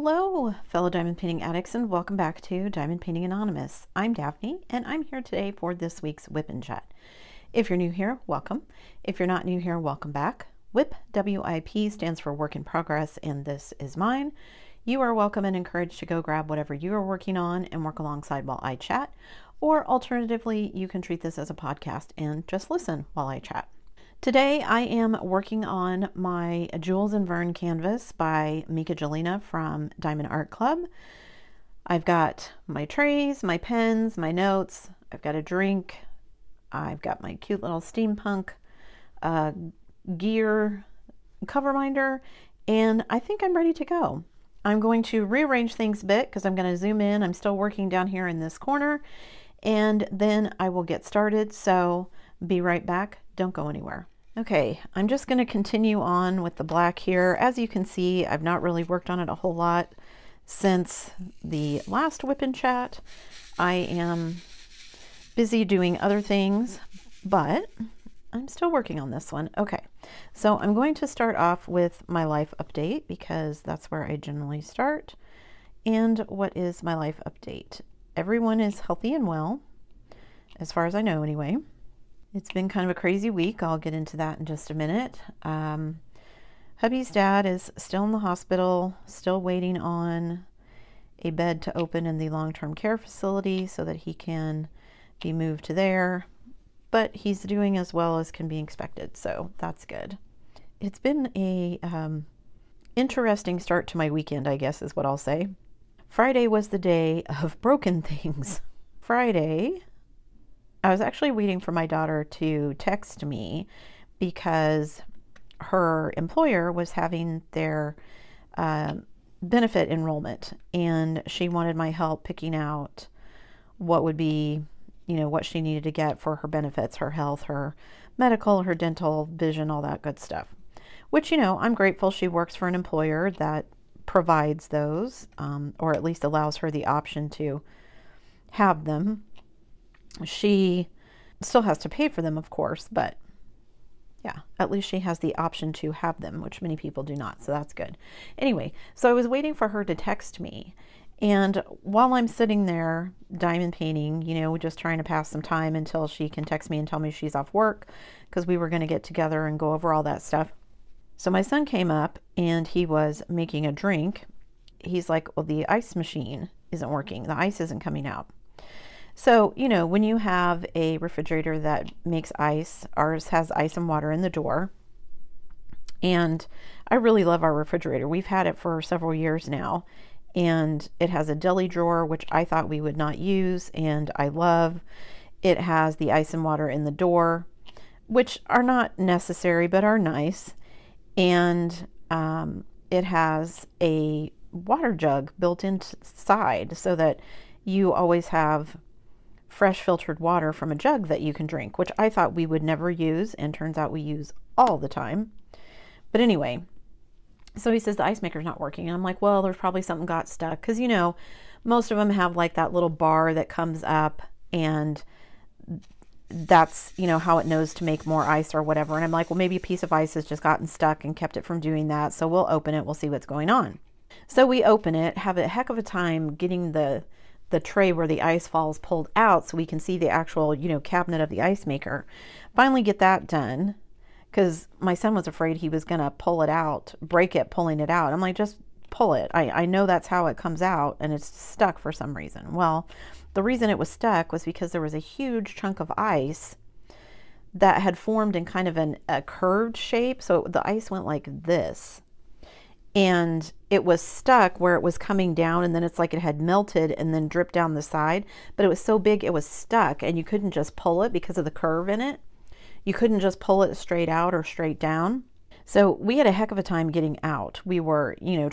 Hello, fellow diamond painting addicts, and welcome back to Diamond Painting Anonymous. I'm Daphne, and I'm here today for this week's WIP and Chat. If you're new here, welcome. If you're not new here, welcome back. WIP, W-I-P, stands for Work in Progress, and this is mine. You are welcome and encouraged to go grab whatever you are working on and work alongside while I chat, or alternatively, you can treat this as a podcast and just listen while I chat. Today I am working on my Jules and Verne canvas by Mika Jelena from Diamond Art Club. I've got my trays, my pens, my notes, I've got a drink, I've got my cute little steampunk gear cover binder, and I think I'm ready to go. I'm going to rearrange things a bit because I'm going to zoom in. I'm still working down here in this corner, and then I will get started, so be right back. Don't go anywhere. Okay, I'm just going to continue on with the black here. As you can see, I've not really worked on it a whole lot since the last WIP and Chat. I am busy doing other things, but I'm still working on this one. Okay, so I'm going to start off with my life update because that's where I generally start. And what is my life update? Everyone is healthy and well, as far as I know anyway. It's been kind of a crazy week. I'll get into that in just a minute. Hubby's dad is still in the hospital, still waiting on a bed to open in the long-term care facility so that he can be moved to there. But he's doing as well as can be expected, so that's good. It's been a interesting start to my weekend, I guess is what I'll say. Friday was the day of broken things. Friday, I was actually waiting for my daughter to text me because her employer was having their benefit enrollment, and she wanted my help picking out what would be, you know, what she needed to get for her benefits, her health, her medical, her dental, vision, all that good stuff. Which, you know, I'm grateful she works for an employer that provides those, or at least allows her the option to have them. She still has to pay for them, of course, but yeah, at least she has the option to have them, which many people do not, so that's good. Anyway, so I was waiting for her to text me, and while I'm sitting there diamond painting, you know, just trying to pass some time until she can text me and tell me she's off work, because we were going to get together and go over all that stuff. So my son came up and he was making a drink. He's like, well, the ice machine isn't working. The ice isn't coming out. So, you know, when you have a refrigerator that makes ice, ours has ice and water in the door. And I really love our refrigerator. We've had it for several years now. And it has a deli drawer, which I thought we would not use, and I love. It has the ice and water in the door, which are not necessary, but are nice. And it has a water jug built inside so that you always have fresh filtered water from a jug that you can drink, which I thought we would never use, and turns out we use all the time. But anyway, so he says the ice maker's not working, and I'm like, well, there's probably something got stuck, because, you know, most of them have like that little bar that comes up, and that's, you know, how it knows to make more ice or whatever. And I'm like, well, maybe a piece of ice has just gotten stuck and kept it from doing that, so we'll open it, we'll see what's going on. So we open it, have a heck of a time getting the tray where the ice falls pulled out so we can see the actual, you know, cabinet of the ice maker. Finally get that done, because my son was afraid he was gonna pull it out, break it pulling it out. I'm like, just pull it. I know that's how it comes out, and it's stuck for some reason. Well, the reason it was stuck was because there was a huge chunk of ice that had formed in kind of a curved shape. So the ice went like this, and it was stuck where it was coming down, and then it's like it had melted and then dripped down the side, but it was so big it was stuck, and you couldn't just pull it because of the curve in it. You couldn't just pull it straight out or straight down. So we had a heck of a time getting out. We were, you know,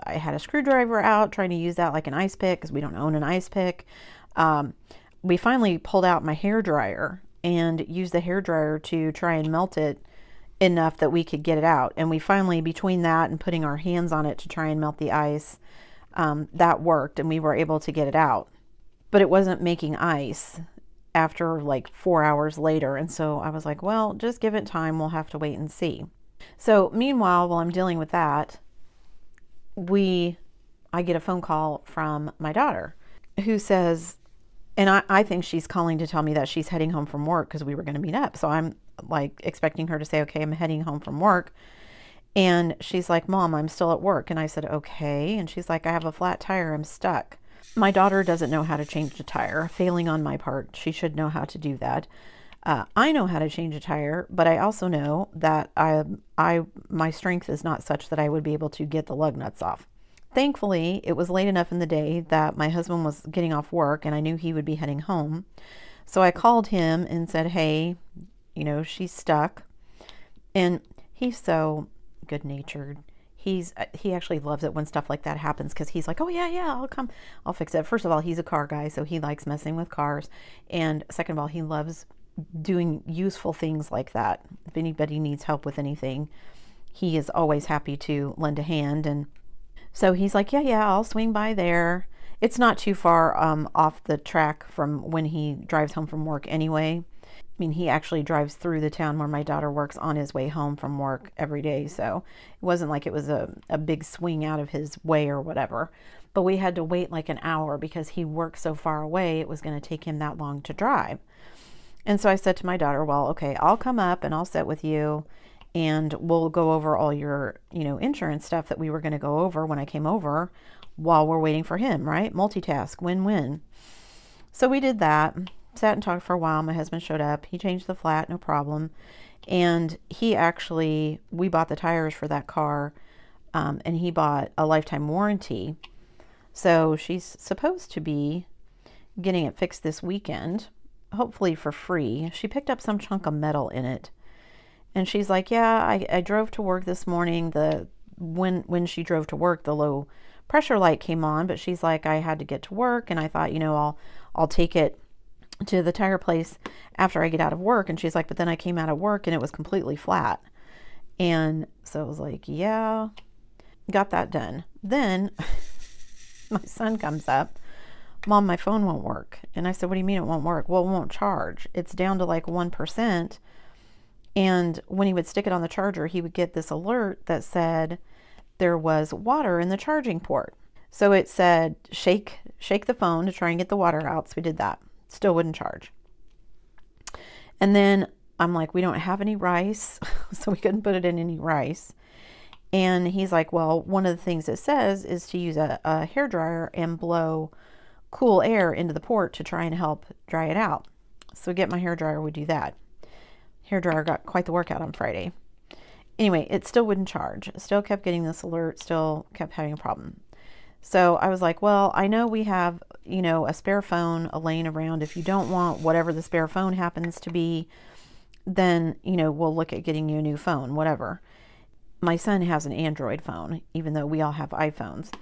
I had a screwdriver out, trying to use that like an ice pick, because we don't own an ice pick. We finally pulled out my hair dryer and used the hair dryer to try and melt it enough that we could get it out. And we finally, between that and putting our hands on it to try and melt the ice, that worked, and we were able to get it out. But it wasn't making ice after like 4 hours later. And so I was like, well, just give it time. We'll have to wait and see. So meanwhile, while I'm dealing with that, we I get a phone call from my daughter who says, and I think she's calling to tell me that she's heading home from work because we were going to meet up. So I'm like expecting her to say, okay, I'm heading home from work. And she's like, Mom, I'm still at work. And I said, okay. And she's like, I have a flat tire. I'm stuck. My daughter doesn't know how to change a tire. Failing on my part. She should know how to do that. I know how to change a tire, but I also know that my strength is not such that I would be able to get the lug nuts off. Thankfully, it was late enough in the day that my husband was getting off work and I knew he would be heading home. So I called him and said, hey, you know, she's stuck. And he's so good-natured. He actually loves it when stuff like that happens because he's like, oh yeah, I'll come, I'll fix it. First of all, he's a car guy, so he likes messing with cars. And second of all, he loves doing useful things like that. If anybody needs help with anything, he is always happy to lend a hand. And so he's like, yeah, I'll swing by there. It's not too far off the track from when he drives home from work anyway. I mean, he actually drives through the town where my daughter works on his way home from work every day. So it wasn't like it was a big swing out of his way or whatever. But we had to wait like an hour because he works so far away. It was going to take him that long to drive. And so I said to my daughter, well, okay, I'll come up and I'll sit with you and we'll go over all your, insurance stuff that we were going to go over when I came over while we're waiting for him, right? Multitask, win-win. So we did that, sat and talked for a while. My husband showed up. He changed the flat, no problem. And we bought the tires for that car, and he bought a lifetime warranty. So she's supposed to be getting it fixed this weekend, hopefully for free. She picked up some chunk of metal in it. And she's like, yeah, I drove to work this morning. When she drove to work, the low pressure light came on, but she's like, I had to get to work and I thought, I'll take it to the tire place after I get out of work. And she's like, but then I came out of work and it was completely flat. And so I was like, yeah, got that done. Then my son comes up, Mom, my phone won't work. And I said, what do you mean it won't work? Well, it won't charge. It's down to like 1%. And when he would stick it on the charger, he would get this alert that said there was water in the charging port. So it said, shake the phone to try and get the water out. So we did that. Still wouldn't charge. And then I'm like, we don't have any rice. So we couldn't put it in any rice. And he's like, well, one of the things it says is to use a hairdryer and blow cool air into the port to try and help dry it out. So get my hairdryer would do that. Hairdryer got quite the workout on Friday. Anyway, it still wouldn't charge. Still kept getting this alert, still kept having a problem. So I was like, well, I know we have, a spare phone laying around. If you don't want whatever the spare phone happens to be, then, we'll look at getting you a new phone, whatever. My son has an Android phone, even though we all have iPhones.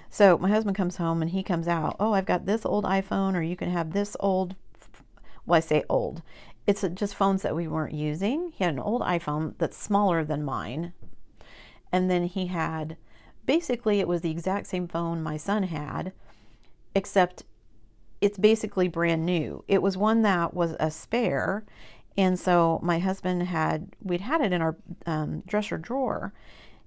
So my husband comes home and he comes out, oh, I've got this old iPhone, or you can have this old, well, I say old. It's just phones that we weren't using. He had an old iPhone that's smaller than mine. And then he had, basically it was the exact same phone my son had, except it's basically brand new. It was one that was a spare. And so my husband we'd had it in our dresser drawer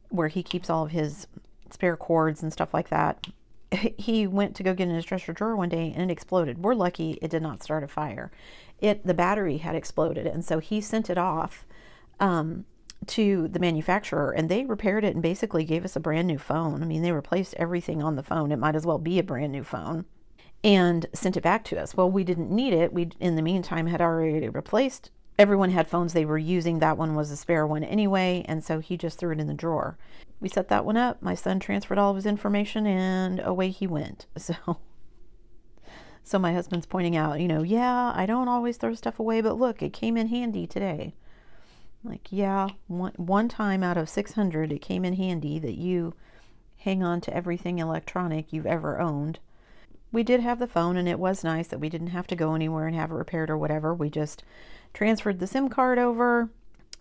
where he keeps all of his spare cords and stuff like that. He went to go get in his dresser drawer one day and it exploded. We're lucky it did not start a fire. The battery had exploded, and so he sent it off to the manufacturer, and they repaired it and basically gave us a brand new phone. I mean, they replaced everything on the phone. It might as well be a brand new phone, and sent it back to us. Well, we didn't need it. We, in the meantime, had already replaced. Everyone had phones they were using. That one was a spare one anyway, and so he just threw it in the drawer. We set that one up. My son transferred all of his information, and away he went. So my husband's pointing out, yeah, I don't always throw stuff away, but look, it came in handy today. Like, yeah, one time out of 600, it came in handy that you hang on to everything electronic you've ever owned. We did have the phone, and it was nice that we didn't have to go anywhere and have it repaired or whatever. We just transferred the SIM card over,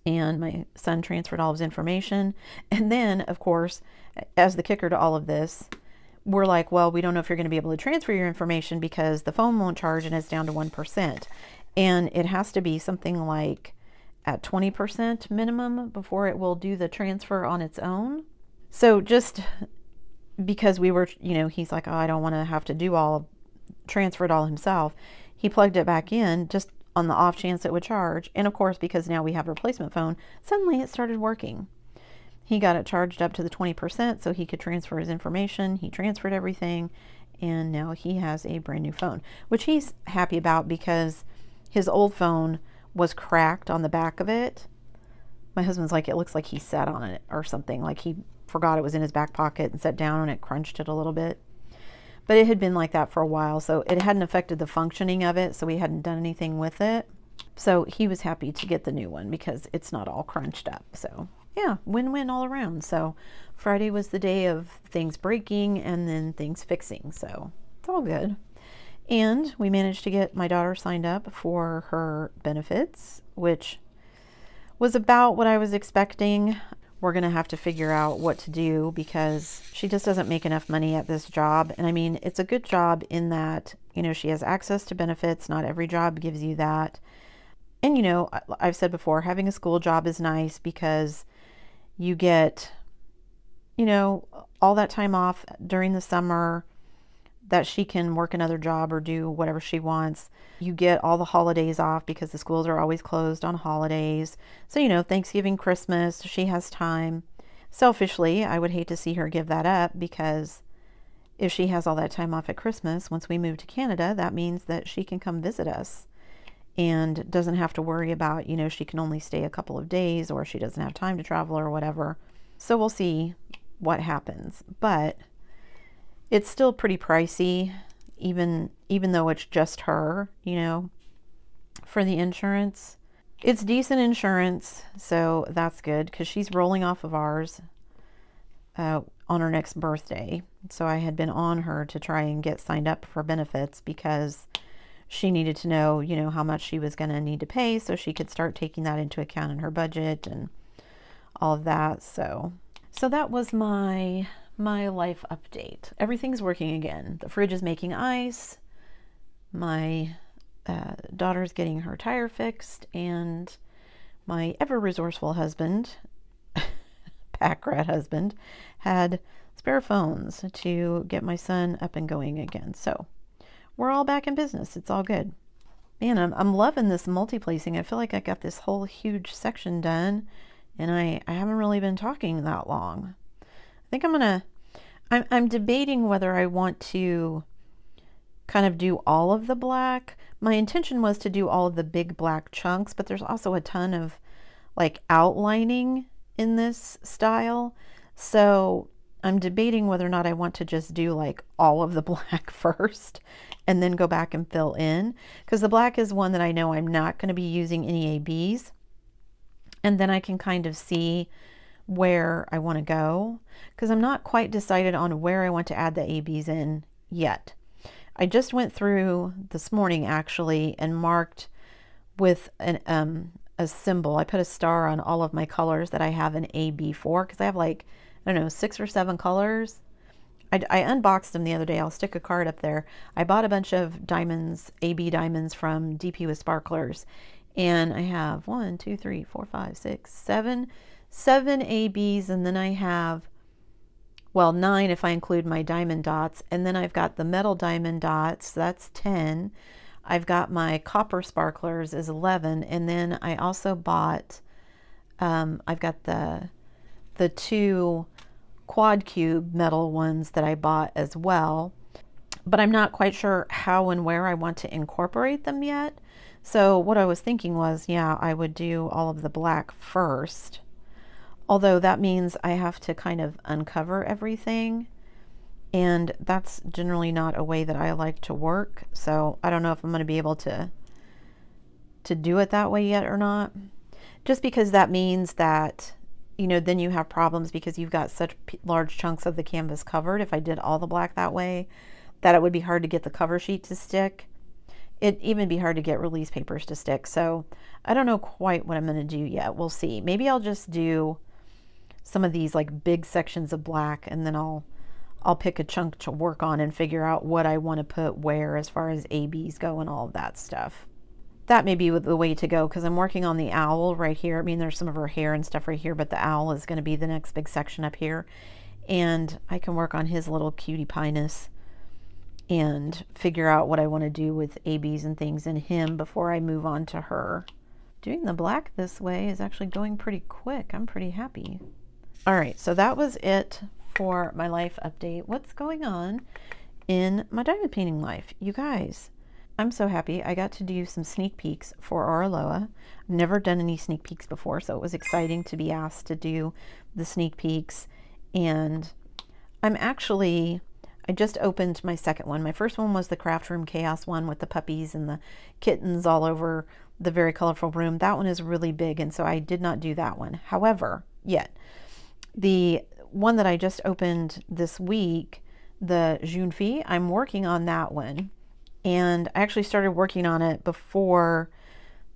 and my son transferred all of his information. And then, of course, as the kicker to all of this, we're like, well, we don't know if you're going to be able to transfer your information because the phone won't charge and it's down to 1%. And it has to be something like at 20% minimum before it will do the transfer on its own. So just because we were, you know, he's like, oh, I don't want to have to transfer it all himself. He plugged it back in just on the off chance it would charge. And of course, because now we have a replacement phone, suddenly it started working. He got it charged up to the 20% so he could transfer his information. He transferred everything, and now he has a brand new phone, which he's happy about because his old phone was cracked on the back of it. My husband's like, it looks like he sat on it or something, like he forgot it was in his back pocket and sat down and it crunched it a little bit. But it had been like that for a while, so it hadn't affected the functioning of it, so we hadn't done anything with it. So he was happy to get the new one because it's not all crunched up. So yeah, win-win all around. So Friday was the day of things breaking and then things fixing, so it's all good. And we managed to get my daughter signed up for her benefits, which was about what I was expecting. We're going to have to figure out what to do because she just doesn't make enough money at this job. And I mean, it's a good job in that, you know, she has access to benefits. Not every job gives you that. And, you know, I've said before, having a school job is nice because you get, you know, all that time off during the summer that she can work another job or do whatever she wants. You get all the holidays off because the schools are always closed on holidays. So, you know, Thanksgiving, Christmas, she has time. Selfishly, I would hate to see her give that up because if she has all that time off at Christmas, once we move to Canada, that means that she can come visit us and doesn't have to worry about, you know, she can only stay a couple of days or she doesn't have time to travel or whatever. So we'll see what happens. But it's still pretty pricey, even though it's just her, you know, for the insurance. It's decent insurance, so that's good because she's rolling off of ours on her next birthday. So I had been on her to try and get signed up for benefits because she needed to know, you know, how much she was going to need to pay so she could start taking that into account in her budget and all of that. So that was my life update. Everything's working again. The fridge is making ice. My daughter's getting her tire fixed, and my ever resourceful husband, pack rat husband, had spare phones to get my son up and going again. So we're all back in business. It's all good. Man, I'm loving this multi-placing. I feel like I got this whole huge section done, and I haven't really been talking that long. I think I'm debating whether I want to kind of do all of the black. My intention was to do all of the big black chunks, but there's also a ton of like outlining in this style. So I'm debating whether or not I want to just do like all of the black first and then go back and fill in, because the black is one that I know I'm not going to be using any ABs, and then I can kind of see where I want to go, because I'm not quite decided on where I want to add the ABs in yet. I just went through this morning actually and marked with a symbol. I put a star on all of my colors that I have an AB for, because I have like, I don't know, 6 or 7 colors. I unboxed them the other day. I'll stick a card up there. I bought a bunch of diamonds, AB diamonds from DP with Sparklers, and I have 1, 2, 3, 4, 5, 6, 7 ABs, and then I have, well, 9 if I include my diamond dots, and then I've got the metal diamond dots, that's 10. I've got my copper sparklers is 11, and then I also bought, I've got the 2 quad cube metal ones that I bought as well, but I'm not quite sure how and where I want to incorporate them yet. So what I was thinking was, yeah, I would do all of the black first, although that means I have to kind of uncover everything, and that's generally not a way that I like to work. So I don't know if I'm going to be able to do it that way yet or not, just because that means that, you know, then you have problems because you've got such large chunks of the canvas covered. If I did all the black that way, that it would be hard to get the cover sheet to stick. It'd even be hard to get release papers to stick. So I don't know quite what I'm going to do yet. We'll see. Maybe I'll just do some of these like big sections of black, and then I'll pick a chunk to work on and figure out what I want to put where as far as ABs go and all of that stuff. That may be the way to go, because I'm working on the owl right here. I mean, there's some of her hair and stuff right here, but the owl is going to be the next big section up here. and I can work on his little cutie pie-ness and figure out what I want to do with ABs and things in him before I move on to her. Doing the black this way is actually going pretty quick. I'm pretty happy. All right, so that was it for my life update. What's going on in my diamond painting life? You guys, I'm so happy. I got to do some sneak peeks for Oraloa. I've never done any sneak peeks before, so it was exciting to be asked to do the sneak peeks. And I just opened my second one. My first one was the Craft Room Chaos one with the puppies and the kittens all over the very colorful room. That one is really big, and so I did not do that one. However, the one that I just opened this week, the Jeune Fille, I'm working on that one. And I actually started working on it before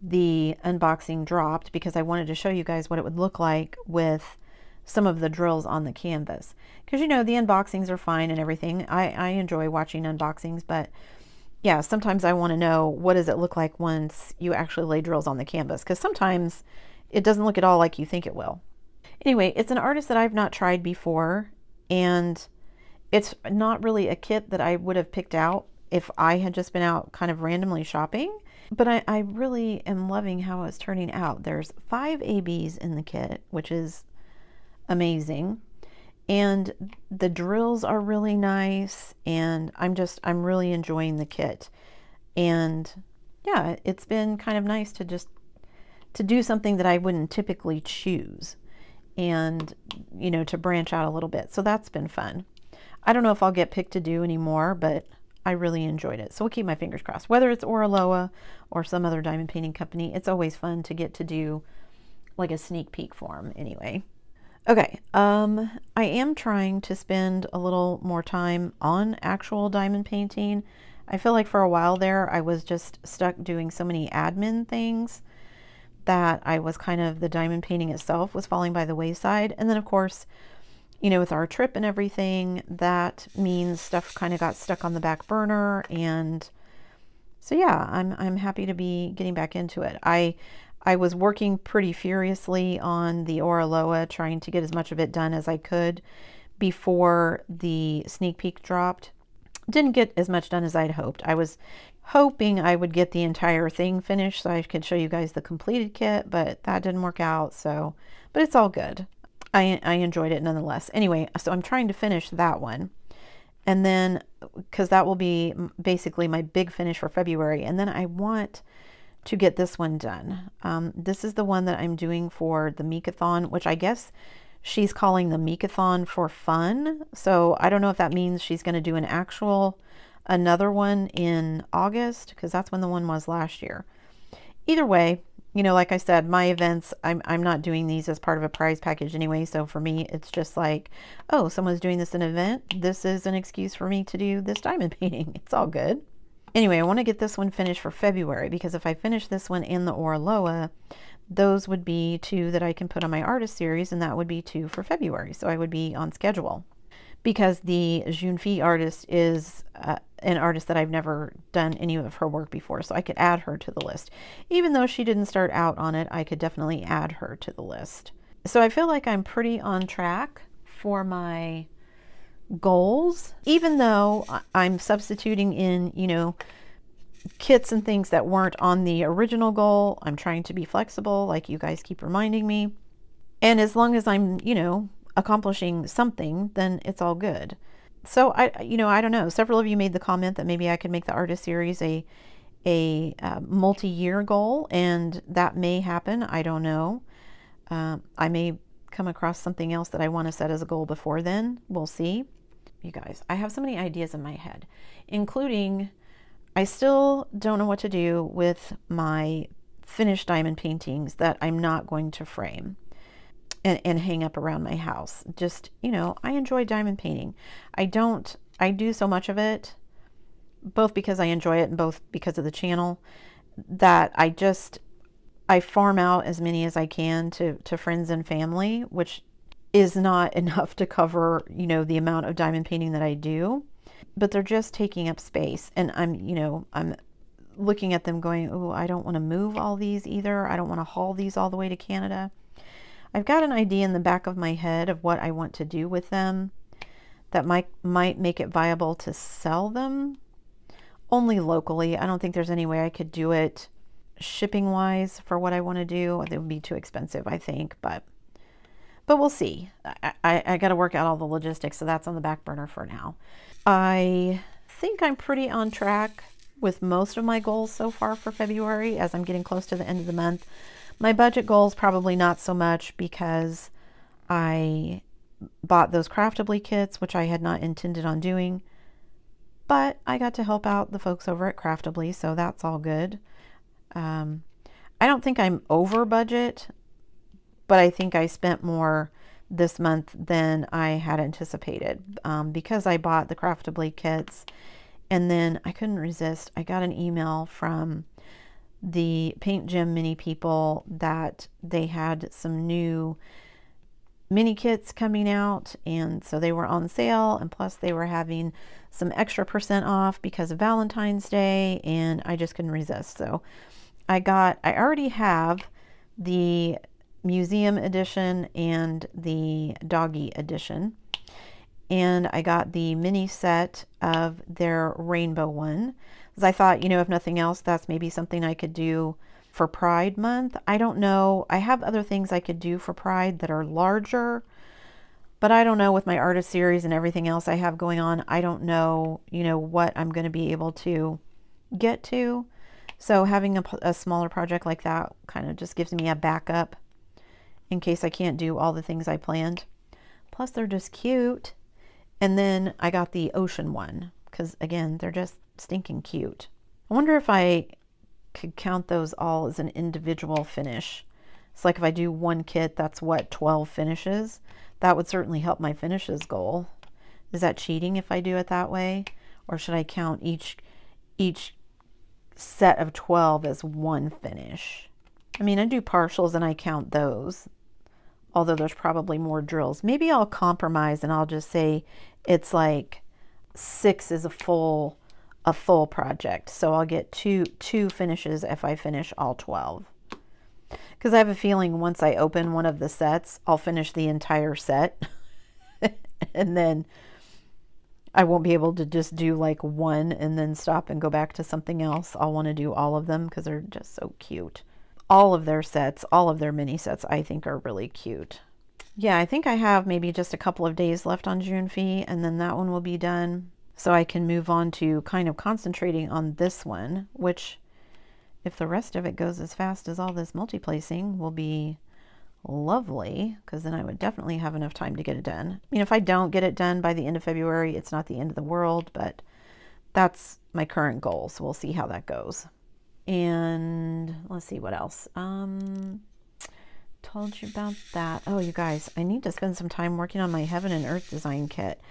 the unboxing dropped because I wanted to show you guys what it would look like with some of the drills on the canvas. Because, you know, the unboxings are fine and everything. I enjoy watching unboxings, but yeah, sometimes I want to know what does it look like once you actually lay drills on the canvas, because sometimes it doesn't look at all like you think it will. Anyway, it's an artist that I've not tried before, and it's not really a kit that I would have picked out if I had just been out kind of randomly shopping, but I really am loving how it's turning out. There's 5 ABs in the kit, which is amazing. And the drills are really nice, and I'm really enjoying the kit. And yeah, it's been kind of nice to just to do something that I wouldn't typically choose, and, you know, to branch out a little bit. So that's been fun. I don't know if I'll get picked to do anymore, but I really enjoyed it. So we'll keep my fingers crossed. Whether it's Oraloa or some other diamond painting company, it's always fun to get to do like a sneak peek for them anyway. Okay, I am trying to spend a little more time on actual diamond painting. I feel like for a while there, I was just stuck doing so many admin things that I was kind of, the diamond painting itself was falling by the wayside. And then of course, you know, with our trip and everything, that means stuff kind of got stuck on the back burner. And so yeah, I'm happy to be getting back into it. I was working pretty furiously on the Oraloa, trying to get as much of it done as I could before the sneak peek dropped. Didn't get as much done as I'd hoped. I was hoping I would get the entire thing finished so I could show you guys the completed kit, but that didn't work out. So, but it's all good. I enjoyed it nonetheless. Anyway, so I'm trying to finish that one. And then, because that will be basically my big finish for February. And then I want to get this one done. This is the one that I'm doing for the Meekathon, which I guess she's calling the Meekathon for fun. So I don't know if that means she's going to do another one in August, because that's when the one was last year. Either way, you know, like I said, my events, I'm not doing these as part of a prize package anyway. So for me, it's just like, oh, someone's doing this in an event. This is an excuse for me to do this diamond painting. It's all good. Anyway, I want to get this one finished for February, because if I finish this one in the Oraloa, those would be 2 that I can put on my artist series, and that would be 2 for February. So I would be on schedule, because the Jeune Fille artist is an artist that I've never done any of her work before. So I could add her to the list. Even though she didn't start out on it, I could definitely add her to the list. So I feel like I'm pretty on track for my goals, even though I'm substituting in, you know, kits and things that weren't on the original goal. I'm trying to be flexible, like you guys keep reminding me. And as long as I'm, you know, accomplishing something, then it's all good. So I don't know. Several of you made the comment that maybe I could make the artist series a multi-year goal, and that may happen. I don't know. I may come across something else that I want to set as a goal before then. We'll see. You guys, I have so many ideas in my head, including I still don't know what to do with my finished diamond paintings that I'm not going to frame and hang up around my house. Just, you know, I enjoy diamond painting. I do so much of it, both because I enjoy it and both because of the channel, that I farm out as many as I can to friends and family, which is not enough to cover, you know, the amount of diamond painting that I do, but they're just taking up space. And I'm looking at them going, oh, I don't want to move all these either. I don't want to haul these all the way to Canada. I've got an idea in the back of my head of what I want to do with them, that might make it viable to sell them only locally. I don't think there's any way I could do it shipping wise for what I want to do. It would be too expensive, I think, but we'll see. I got to work out all the logistics, so that's on the back burner for now. I think I'm pretty on track with most of my goals so far for February as I'm getting close to the end of the month. My budget goals probably not so much because I bought those Craftably kits, which I had not intended on doing, but I got to help out the folks over at Craftably, so that's all good. I don't think I'm over budget, but I think I spent more this month than I had anticipated because I bought the Craftably kits, and then I couldn't resist. I got an email from the Paint Gym Mini people that they had some new mini kits coming out, and so they were on sale, and plus they were having some extra % off because of Valentine's Day, and I just couldn't resist. So I already have the museum edition and the doggy edition, and I got the mini set of their rainbow one because I thought, you know, if nothing else, that's maybe something I could do for Pride Month. I don't know. I have other things I could do for Pride that are larger, but I don't know, with my artist series and everything else I have going on, I don't know, you know, what I'm going to be able to get to. So having a smaller project like that kind of just gives me a backup in case I can't do all the things I planned. Plus they're just cute. And then I got the ocean one because, again, they're just stinking cute. I wonder if I could count those all as an individual finish. It's like if I do one kit, that's what, 12 finishes? That would certainly help my finishes goal. Is that cheating if I do it that way? Or should I count each set of 12 as one finish? I mean, I do partials and I count those, although there's probably more drills. Maybe I'll compromise and I'll just say it's like 6 is a full project. So I'll get two finishes if I finish all 12. Because I have a feeling once I open one of the sets, I'll finish the entire set. And then I won't be able to just do like one and then stop and go back to something else. I'll want to do all of them because they're just so cute. All of their sets, all of their mini sets, I think are really cute. Yeah, I think I have maybe just a couple of days left on June Fee, and then that one will be done. So I can move on to kind of concentrating on this one, which, if the rest of it goes as fast as all this multi-placing, will be lovely, because then I would definitely have enough time to get it done. I mean, if I don't get it done by the end of February, it's not the end of the world, but that's my current goal, so we'll see how that goes. And let's see what else. Told you about that. Oh, you guys, I need to spend some time working on my Heaven and Earth design kit.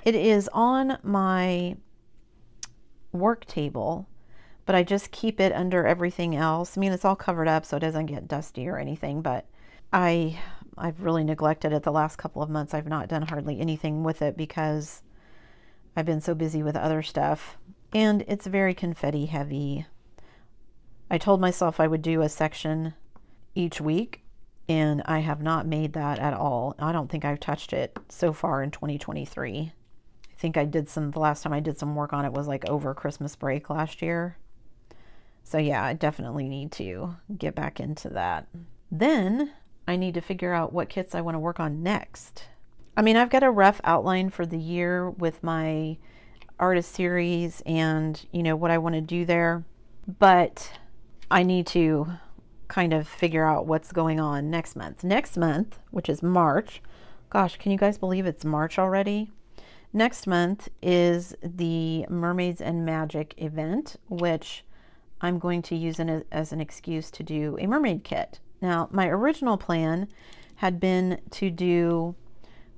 It is on my work table, but I just keep it under everything else. I mean, it's all covered up so it doesn't get dusty or anything, but I've really neglected it the last couple of months. I've not done hardly anything with it because I've been so busy with other stuff, and it's very confetti heavy. I told myself I would do a section each week, and I have not made that at all. I don't think I've touched it so far in 2023. I think I did the last time I did some work on it was like over Christmas break last year. So yeah, I definitely need to get back into that. Then I need to figure out what kits I want to work on next. I mean, I've got a rough outline for the year with my artist series and, you know, what I want to do there, but I need to kind of figure out what's going on next month. Next month, which is March, gosh, can you guys believe it's March already? Next month is the Mermaids and Magic event, which I'm going to use as an excuse to do a mermaid kit. Now, my original plan had been to do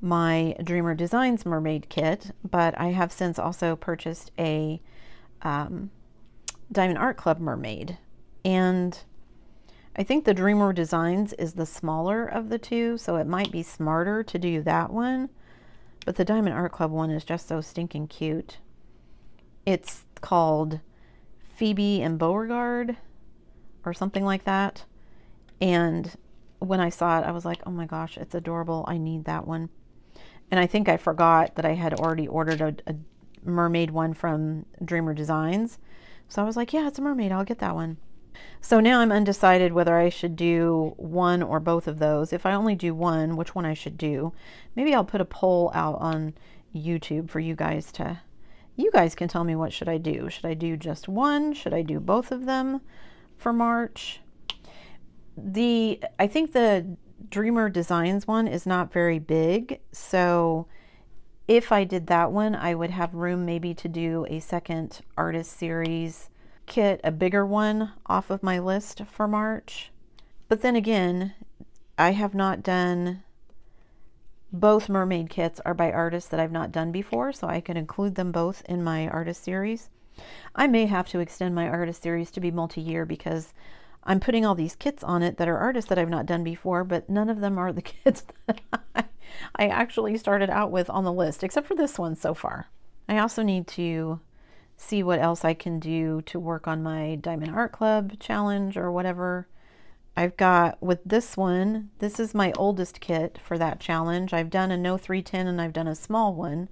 my Dreamer Designs mermaid kit, but I have since also purchased a Diamond Art Club mermaid. And I think the Dreamer Designs is the smaller of the two, so it might be smarter to do that one. But the Diamond Art Club one is just so stinking cute. It's called Phoebe and Beauregard or something like that. And when I saw it, I was like, oh my gosh, it's adorable. I need that one. And I think I forgot that I had already ordered a mermaid one from Dreamer Designs. So I was like, yeah, it's a mermaid. I'll get that one. So now I'm undecided whether I should do one or both of those. If I only do one, which one I should do. Maybe I'll put a poll out on YouTube for you guys to... You guys can tell me, what should I do? Should I do just one? Should I do both of them for March? I think the Dreamer Designs one is not very big, so if I did that one, I would have room maybe to do a second artist series kit, a bigger one, off of my list for March. But then again, I have not done... Both mermaid kits are by artists that I've not done before, so I can include them both in my artist series. I may have to extend my artist series to be multi-year because I'm putting all these kits on it that are artists that I've not done before, but none of them are the kits that I actually started out with on the list, except for this one so far. I also need to see what else I can do to work on my Diamond Art Club challenge or whatever. I've got, with this one, this is my oldest kit for that challenge. I've done a No 310 and I've done a small one.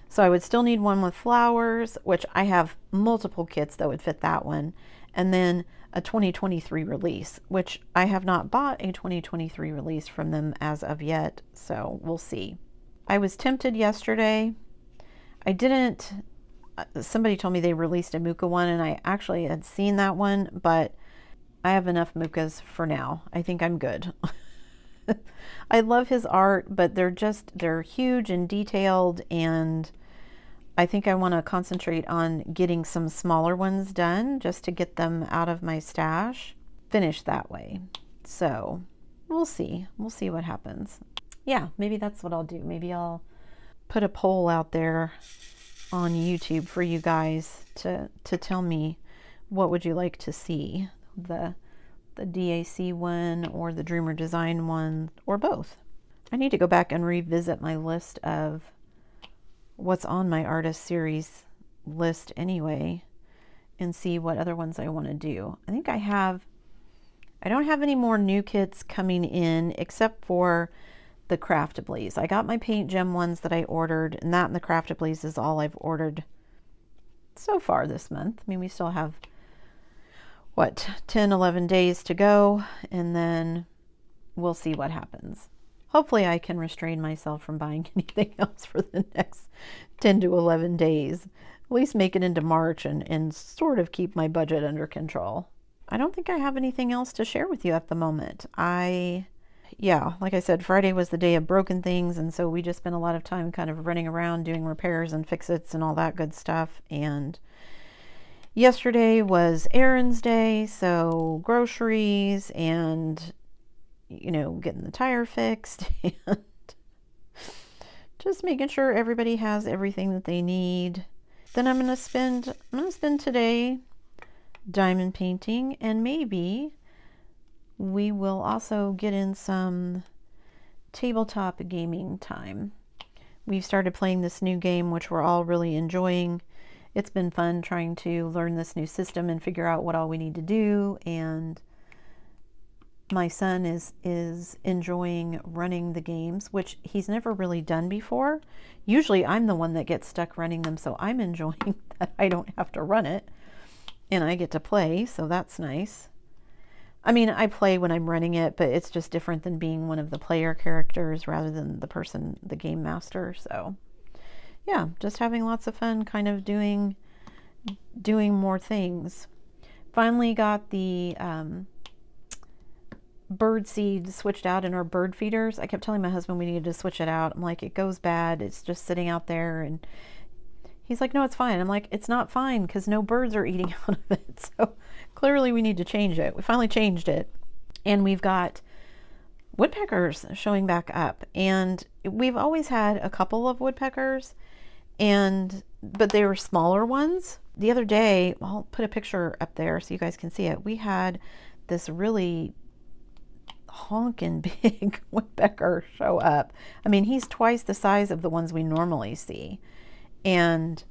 So I would still need one with flowers, which I have multiple kits that would fit that one. And then a 2023 release, which I have not bought a 2023 release from them as of yet. So we'll see. I was tempted yesterday. I didn't, somebody told me they released a Muka one and I actually had seen that one, but I have enough Mukas for now. I think I'm good. I love his art, but they're huge and detailed, and I think I want to concentrate on getting some smaller ones done just to get them out of my stash, finished that way. So we'll see. We'll see what happens. Yeah, maybe that's what I'll do. Maybe I'll put a poll out there on YouTube for you guys to tell me, what would you like to see? The DAC one or the Dreamer Design one, or both. I need to go back and revisit my list of what's on my artist series list anyway and see what other ones I want to do. I think I don't have any more new kits coming in except for the Craftablies. I got my paint gem ones that I ordered, and that and the Craftablies is all I've ordered so far this month. I mean, we still have, what, 10, 11 days to go, and then we'll see what happens. Hopefully I can restrain myself from buying anything else for the next 10 to 11 days. At least make it into March and sort of keep my budget under control. I don't think I have anything else to share with you at the moment. Yeah, like I said, Friday was the day of broken things, and so we just spent a lot of time kind of running around doing repairs and fix-its and all that good stuff. And yesterday was errands day, so groceries and, you know, getting the tire fixed and just making sure everybody has everything that they need. Then I'm gonna spend today diamond painting, and maybe we will also get in some tabletop gaming time. We've started playing this new game, which we're all really enjoying. It's been fun trying to learn this new system and figure out what all we need to do, and my son is enjoying running the games, which he's never really done before. Usually I'm the one that gets stuck running them, so I'm enjoying that I don't have to run it and I get to play, so that's nice. I mean, I play when I'm running it, but it's just different than being one of the player characters rather than the game master. So yeah, just having lots of fun kind of doing more things. Finally got the bird seed switched out in our bird feeders. I kept telling my husband we needed to switch it out. I'm like, it goes bad. It's just sitting out there. And he's like, no, it's fine. I'm like, it's not fine because no birds are eating out of it. So clearly we need to change it. We finally changed it. And we've got woodpeckers showing back up. And we've always had a couple of woodpeckers, but they were smaller ones. The other day, I'll put a picture up there so you guys can see it. We had this really honking big woodpecker show up. I mean, he's twice the size of the ones we normally see. And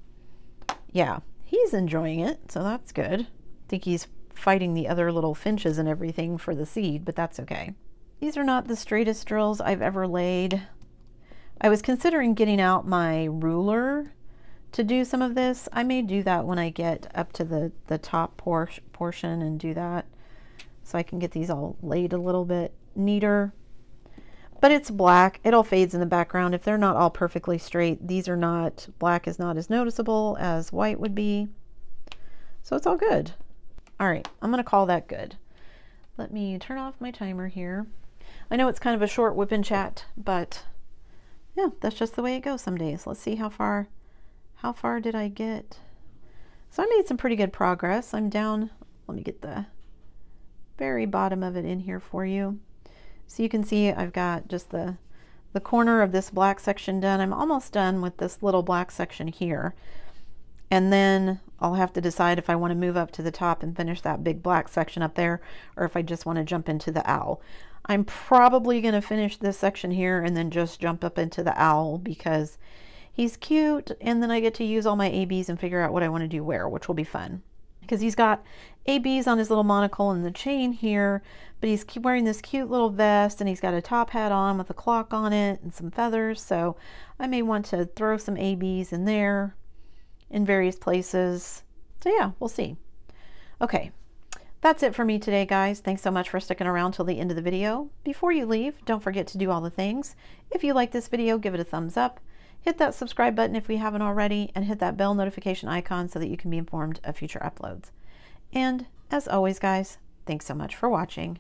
yeah, he's enjoying it, so that's good. I think he's fighting the other little finches and everything for the seed, but that's okay. These are not the straightest drills I've ever laid. I was considering getting out my ruler to do some of this. I may do that when I get up to the top portion and do that, so I can get these all laid a little bit neater. But it's black. It all fades in the background. If they're not all perfectly straight, these are not, black is not as noticeable as white would be. So it's all good. All right, I'm gonna call that good. Let me turn off my timer here. I know it's kind of a short whip and chat, but yeah, that's just the way it goes some days. Let's see how far did I get? So I made some pretty good progress. I'm down, let me get the very bottom of it in here for you. So you can see I've got just the corner of this black section done. I'm almost done with this little black section here. And then I'll have to decide if I want to move up to the top and finish that big black section up there, or if I just want to jump into the owl. I'm probably going to finish this section here and then just jump up into the owl because he's cute, and then I get to use all my ABs and figure out what I want to do where, which will be fun. Because he's got ABs on his little monocle and the chain here, but he's wearing this cute little vest, and he's got a top hat on with a clock on it and some feathers, so I may want to throw some ABs in there in various places. So yeah, we'll see. Okay, that's it for me today, guys. Thanks so much for sticking around till the end of the video. Before you leave, don't forget to do all the things. If you like this video, give it a thumbs up. Hit that subscribe button if we haven't already, and hit that bell notification icon so that you can be informed of future uploads. And as always, guys, thanks so much for watching.